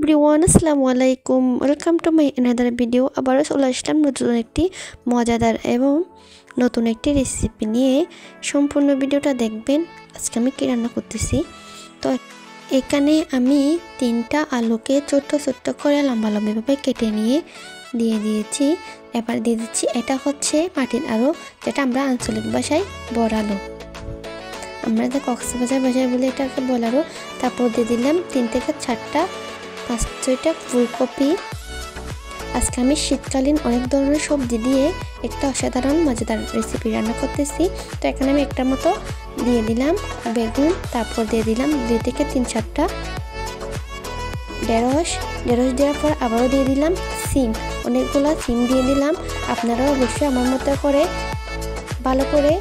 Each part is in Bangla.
এভরিওয়ান, আসসালামু আলাইকুম। Welcome to my another video. আবারও চলে আসলাম নতুন একটি মজাদার এবং নতুন একটি রেসিপি নিয়ে। সম্পূর্ণ ভিডিওটা দেখবেন। আজকে আমি কী রান্না করতেছি। তো এখানে আমি 3টা আলুকে ছোট্ট ছোট্ট করে লম্বা লম্বিভাবে কেটে নিয়ে দিয়ে দিয়েছি। এবার দিয়ে দিচ্ছি, এটা হচ্ছে মাটির আলু, যেটা আমরা আঞ্চলিক ভাষায় বড় আলু, আমরা যে কক্সবাজার ভাষায় বলি এটাকে বলারও। তারপর দিয়ে দিলাম 3 থেকে 4টা 5-6টা ফুলকপি। আজকে আমি শীতকালীন অনেক ধরনের সবজি দিয়ে একটা অসাধারণ মজাদার রেসিপি রান্না করতেছি। তো এখানে আমি একটার মতো দিয়ে দিলাম বেগুন। তারপর দিয়ে দিলাম 2 থেকে 3-4টা ঢেঁড়স দেওয়ার পর আবারও দিয়ে দিলাম সিম, অনেকগুলো সিম দিয়ে দিলাম। আপনারা অবশ্যই আমার মতো করে ভালো করে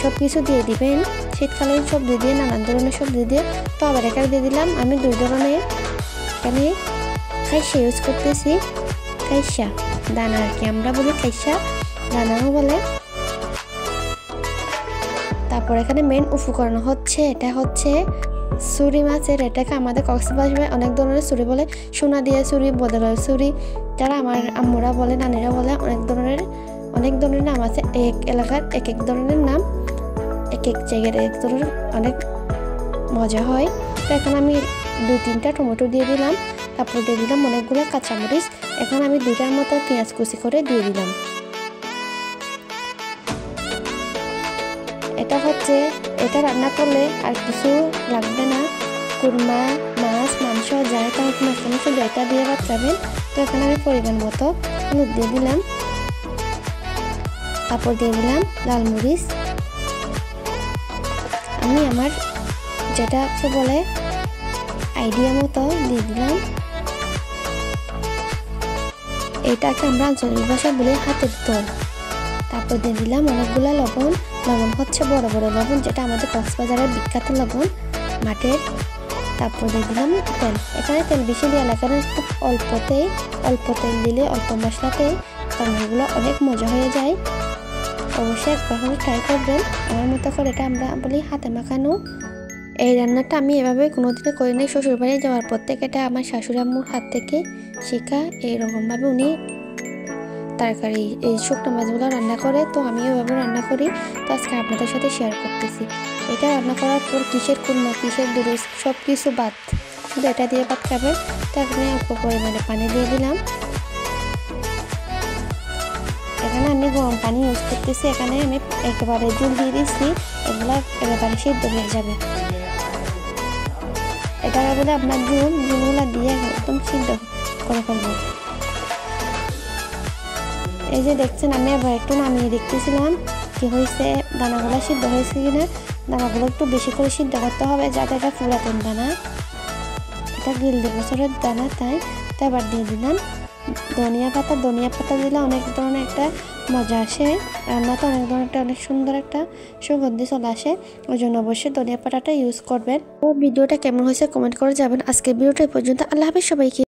সব কিছু দিয়ে দিবেন। শীতকালীন সবজি দিয়ে, নানান ধরনের সবজি দিয়ে। তো আবার এখানে দিয়ে দিলাম আমি 2 ধরনের এখানে খাইসা ইউজ করতেছি। খাইসা দানা আর কি, আমরা বলি খাইসা দানাও বলে। তারপর এখানে মেন উপকরণ হচ্ছে, এটা হচ্ছে ছুরি মাছের, এটাকে আমাদের কক্সবাজারে অনেক ধরনের ছুরি বলে, সোনা দিয়ে ছুরি, বদলের ছুরি, যারা আমার আম্মুরা বলে, নানিরা বলে, অনেক ধরনের নাম আছে। এক এলাকার এক এক ধরনের নাম, এক এক জায়গার এক ধরনের অনেক মজা হয়। তো এখন আমি 2-3টা টমেটো দিয়ে দিলাম। তারপর দিয়ে দিলাম অনেকগুলো কাঁচামরিচ। এখন আমি 2টার মতো পেঁয়াজ কুচি করে দিয়ে দিলাম। এটা রান্না করলে আর কিছু লাগবে না। কুরমা, মাছ, মাংস যাই তাহলে মাছ যেটা দিয়ে ভাত খাবেন। তো এখানে আমি পরিমাণ মতো হলুদ দিয়ে দিলাম। তারপর দিয়ে দিলাম লাল মরিচ। আমি আমার যেটা বলে আইডিয়া মতো দিয়ে দিলাম। এটাকে আমরা আঞ্চলিক ভাষায় বলি হাতের তোল। তারপর দিয়ে দিলাম অনেকগুলো লবণ হচ্ছে বড় বড় লবণ, যেটা আমাদের কক্সবাজারের বিখ্যাত লবণ মাঠের। তারপর দিয়ে দিলাম তেল। এখানে তেল বেশি দেওয়া লাগে না, খুব অল্প তেল দিলে, অল্প মশলাতেই রান্নাগুলো অনেক মজা হয়ে যায়। অবশ্যই একবার হলে ট্রাই করবেন আমার মতো করে। এটা আমরা বলি হাতে মাখানো। এই রান্নাটা আমি এভাবে কোনোদিনও করিনি। শ্বশুরবাড়ি যাওয়ার পর থেকে এটা আমার শাশুড়ি আম্মুর হাত থেকে শেখা। এইরকমভাবে উনি তরকারি, এই শুকনো মাছগুলো রান্না করে, তো আমি এভাবে রান্না করি। তো আজকে আপনাদের সাথে শেয়ার করতেছি। এটা রান্না করার পর কিসের কুরমা, কিসের দুরুস, সব কিছু বাদ, শুধু এটা দিয়ে ভাত খাবেন। তো এখানে অল্প পরিমাণে পানি দিয়ে দিলাম। এখানে আমি গরম পানি ইউজ করতেছি। এখানে আমি একেবারে জল দিয়ে দিচ্ছি, এগুলো একেবারে সিদ্ধ হয়ে যাবে। এটা বলে আপনার জলগুলো দিয়ে একদম সিদ্ধ করে ফেলবো। এই যে দেখছেন, আমি আবার একটু নামিয়ে দেখতেছিলাম কি হয়েছে, দানাগুলো সিদ্ধ হয়েছে কিনা। দানাগুলো একটু বেশি করে সিদ্ধ করতে হবে, যাতে এটা পুরাতন দানা, এটা গিলদে বছরের দানা, তাই। তো এবার দিয়ে দিলাম ধনিয়া পাতা দিলে অনেক ধরনের একটা মজা আসে রান্নাতে, অনেক ধরনের অনেক সুন্দর একটা সুগন্ধি চলে আসে। ওই জন্য অবশ্যই ধনিয়া পাতাটা ইউজ করবেন। ও ভিডিওটা কেমন হয়েছে কমেন্ট করে যাবেন। আজকের ভিডিওটা এই পর্যন্ত। আল্লাহ হাফেজ সবাইকে।